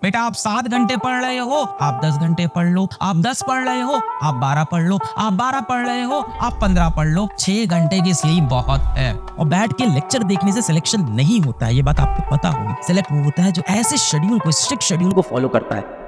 बेटा आप 7 घंटे पढ़ रहे हो, आप 10 घंटे पढ़ लो। आप 10 पढ़ रहे हो, आप 12 पढ़ लो। आप 12 पढ़ रहे हो, आप 15 पढ़ लो। 6 घंटे की स्लीप बहुत है। और बैठ के लेक्चर देखने से सिलेक्शन नहीं होता है, ये बात आपको पता होगी। सिलेक्ट वो होता है जो ऐसे शेड्यूल को, स्ट्रिक्ट शेड्यूल को फॉलो करता है।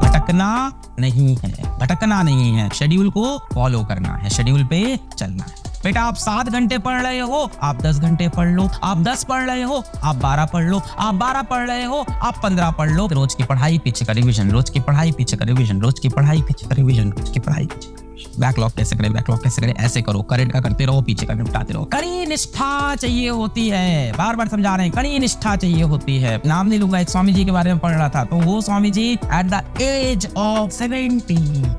भटकना नहीं है, भटकना नहीं है, शेड्यूल को फॉलो करना है, शेड्यूल पे चलना है। बेटा आप 7 घंटे पढ़ रहे हो, आप 10 घंटे पढ़ लो। आप 10 पढ़ रहे हो, आप 12 पढ़ लो। आप 12 पढ़ रहे हो, आप 15 पढ़ लो। रोज की पढ़ाई पीछे का रिवीजन, रोज की पढ़ाई पीछे का रिवीजन, रोज की पढ़ाई पीछे का रिवीजन, रोज की पढ़ाई पीछे। बैकलॉग कैसे करें, बैकलॉग कैसे करें, ऐसे करो। करंट का करते रहो, पीछे का निपटाते रहो। कड़ी निष्ठा चाहिए होती है, बार बार समझा रहे हैं, कड़ी निष्ठा चाहिए होती है। नाम नहीं लूंगा, एक स्वामी जी के बारे में पढ़ रहा था, तो वो Swami ji at the age of 70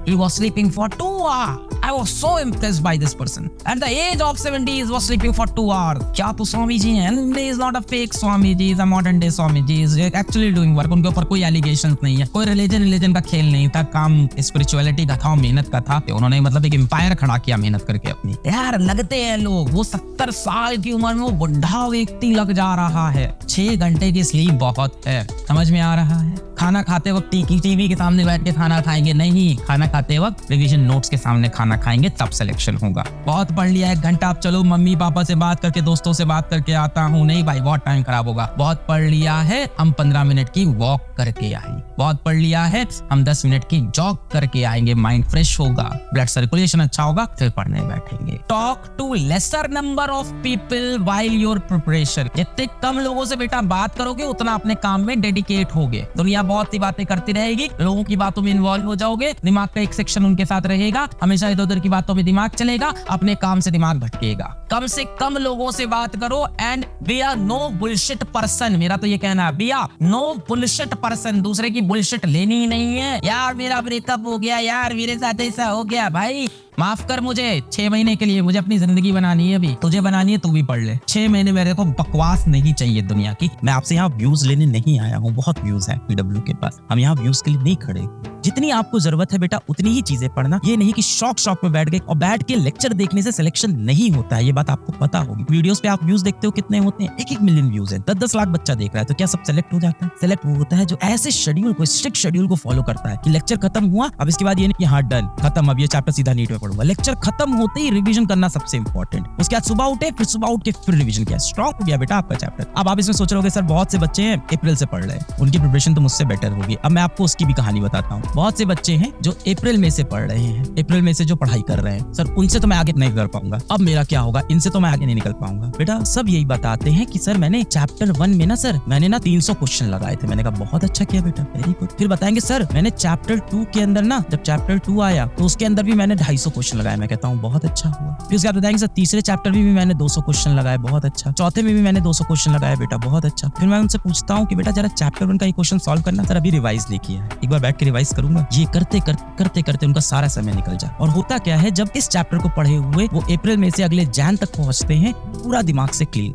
he was sleeping for 2 hours. I was so impressed by this person. At the age of 70 he was sleeping for 2 hours. क्या तो स्वामी जी हैं? And he is not a fake Swami ji, is a modern day Swami ji, is actually doing work. उनके ऊपर कोई allegation नहीं है, कोई religion का खेल नहीं था, काम स्पिरिचुअलिटी का था, मेहनत का था। उन्होंने मतलब एक एम्पायर खड़ा किया मेहनत करके अपनी। यार लगते हैं लोग, वो 70 साल की उम्र में वो बुढ़ा व्यक्ति लग जा रहा है। 6 घंटे की स्लीप बहुत है। समझ में आ रहा है? खाना खाते वक्त टीवी के सामने बैठ के खाना खाएंगे नहीं, खाना खाते वक्त रिवीजन नोट्स के सामने खाना खाएंगे, तब सिलेक्शन होगा। बहुत पढ़ लिया 1 घंटा, अब चलो मम्मी पापा से बात करके, दोस्तों से बात करके आता हूँ। नहीं भाई, बहुत टाइम खराब होगा। बहुत पढ़ लिया है, हम 15 मिनट की वॉक करके आएंगे। बहुत पढ़ लिया है, हम 10 मिनट की जॉग करके आएंगे, माइंड फ्रेश होगा, ब्लड सर्कुलेशन अच्छा होगा, फिर पढ़ने बैठेंगे। Talk to lesser number of people while your preparation. जितने कम लोगों से बेटा बात करोगे, उतना अपने काम में डेडिकेट होगे। दुनिया बहुत सी बातें करती रहेगी, लोगों की बातों में इन्वॉल्व हो जाओगे, दिमाग का एक सेक्शन उनके साथ रहेगा, हमेशा इधर उधर की बातों में दिमाग चलेगा, अपने काम से दिमाग भटकेगा। कम से कम लोगों से बात करो and be a no bullshit person. मेरा तो ये कहना है, be a no bullshit person. दूसरे की बुलशिट लेनी ही नहीं है। यार मेरा ब्रेकअप हो गया, यार मेरे साथ ऐसा हो गया, भाई माफ कर मुझे 6 महीने के लिए, मुझे अपनी जिंदगी बनानी है। अभी तुझे बनानी है, तू भी पढ़ ले। 6 महीने मेरे को बकवास नहीं चाहिए दुनिया की। मैं आपसे यहाँ व्यूज लेने नहीं आया हूँ, बहुत व्यूज है पीडब्ल्यू के पास, हम यहाँ व्यूज के लिए नहीं खड़े। जितनी आपको जरूरत है बेटा उतनी ही चीजें पढ़ना। ये नहीं कि शौक में बैठ गए। और बैठ के लेक्चर देखने से सिलेक्शन नहीं होता है, ये बात आपको पता होगी। वीडियोस पे आप व्यूज देखते हो कितने होते हैं? 1-1 मिलियन व्यूज है, 10-10 लाख बच्चा देख रहा है, तो क्या सब सेलेक्ट हो जाता है? सेलेक्ट वो होता है जो ऐसे शेड्यूल को, स्ट्रिक्ट शेड्यूल को फॉलो करता है कि लेक्चर खत्म हुआ, अब इसके बाद ये नहीं कि हाँ डन खत्म, अब ये चैप्टर सीधा नीट में पढ़ूंगा। लेक्चर खत्म होते ही रिवीजन करना सबसे इंपॉर्टेंट। उसके बाद सुबह उठे, फिर सुबह उठ के फिर रिवीजन किया, स्ट्रॉन्ग हो गया बेटा आपका चैप्टर। अब आप इसमें सोच रहे हो सर बहुत से बच्चे हैं अप्रैल से पढ़ रहे हैं, उनकी प्रिपरेशन तो मुझसे बेटर होगी। अब मैं आपको उसकी भी कहानी बताता हूँ। बहुत से बच्चे हैं जो अप्रैल में से पढ़ रहे हैं, अप्रैल में से जो पढ़ाई कर रहे हैं, सर उनसे तो मैं आगे नहीं कर पाऊंगा, अब मेरा क्या होगा, इनसे तो मैं आगे नहीं निकल पाऊंगा। बेटा सब यही बताते हैं कि सर मैंने चैप्टर 1 में ना सर मैंने ना 300 क्वेश्चन लगाए थे। मैंने कहा बहुत अच्छा किया बेटा, वेरी गुड। फिर बताएंगे सर मैंने चैप्टर 2 के अंदर ना, जब चैप्टर 2 आया तो उसके अंदर भी मैंने 250 क्वेश्चन लगाए। मैं कहता हूँ बहुत अच्छा हुआ। फिर उसके बाद बताएंगे सर तीसरे चैप्टर में भी मैंने 200 क्वेश्चन लगाए, बहुत अच्छा। चौथे में भी मैंने 200 क्वेश्चन लगाए बेटा, बहुत अच्छा। फिर मैं उनसे पूछता हूँ कि बेटा जरा चैप्टर 1 का ये क्वेश्चन सॉल्व करना, सर अभी रिवाइज नहीं किया है, एक बार बैठ के रिवाइज करूंगा। ये करते करते उनका सारा समय निकल जाए। और होता क्या है, जब इस चैप्टर को पढ़े हुए वो अप्रैल में से अगले जैन तक पहुंचते हैं, पूरा दिमाग से क्लीन।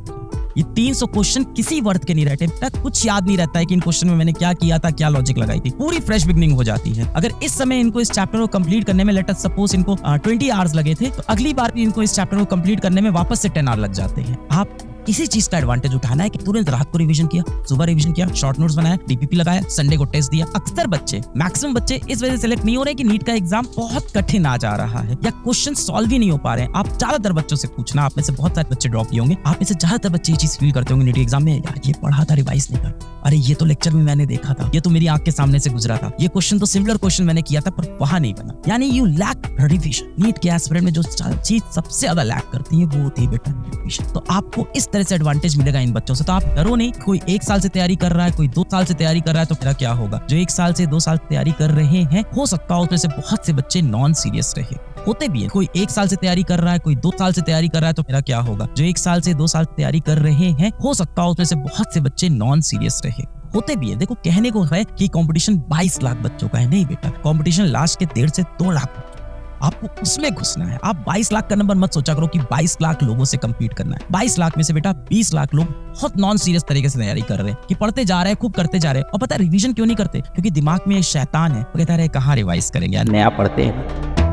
ये 300 क्वेश्चन किसी वर्थ के नहीं रहते, कुछ याद नहीं रहता है कि इन क्वेश्चन में मैंने क्या किया था, क्या लॉजिक लगाई थी। पूरी फ्रेश बिगनिंग हो जाती है। अगर इस समय इनको इस चैप्टर को कंप्लीट करने में, लेट अस सपोज इनको 20 आवर्स लगे थे, तो अगली बार भी इनको इस चैप्टर को कंप्लीट करने में वापस से 10 आवर लग जाते हैं। आप इसी चीज का एडवांटेज उठाना है कि तुरंत रात को रिवीजन किया, सुबह रिवीजन किया, शॉर्ट नोट्स बनाया, डीपीपी लगाया, संडे को टेस्ट दिया। अक्सर बच्चे, मैक्सिमम बच्चे इस वजह से सिलेक्ट नहीं हो रहे कि नीट का एग्जाम बहुत कठिन आ जा रहा है या क्वेश्चन सॉल्व ही नहीं हो पा रहे हैं। आप ज्यादातर बच्चों से पूछना, आप में से बहुत सारे बच्चे ड्रॉप होंगे, आप में से ज्यादातर बच्चे ये चीज फील करते होंगे नीट एग्जाम में, यार ये पढ़ा था रिवाइज नहीं कर, अरे ये तो लेक्चर में मैंने देखा था, ये तो मेरी आंख के सामने से गुजरा था, ये क्वेश्चन तो सिमिलर क्वेश्चन मैंने किया था पर वहां नहीं बना। यानी यू लैक रिवीजन। नीट के एस्पिरेंट में जो चीज सबसे ज्यादा लैक करती है वो होती है बेटा रिवीजन। तो आपको इस तरह से एडवांटेज मिलेगा इन बच्चों से। तो आप डरो नहीं, कोई 1 साल से तैयारी कर रहा है, कोई 2 साल से तैयारी कर रहा है, तो मेरा क्या होगा। जो 1 साल से 2 साल तैयारी कर रहे हैं, हो सकता है उसमें से बहुत से बच्चे नॉन सीरियस रहे, होते भी है। कोई 1 साल से तैयारी कर रहा है, कोई 2 साल से तैयारी कर रहा है, तो मेरा क्या होगा। जो 1 साल से 2 साल तैयारी कर रहे हैं, हो सकता है उसमें से बहुत से बच्चे नॉन सीरियस रहे, होते भी है। देखो कहने को है कि कंपटीशन 22 लाख बच्चों का है, नहीं बेटा, कंपटीशन लास्ट के 1.5 से 2 लाख। आपको उसमें घुसना है। आप 22 लाख का नंबर मत सोचा करो कि 22 लाख लोगों से कंपीट करना है। 22 लाख में से बेटा 20 लाख लोग बहुत नॉन सीरियस तरीके से तैयारी कर रहे हैं, कि पढ़ते जा रहे हैं, खूब करते जा रहे हैं। और पता है रिवीजन क्यों नहीं करते? क्योंकि दिमाग में एक शैतान है, वो कहता है कहाँ रिवाइज करेंगे यार, नया पढ़ते हैं।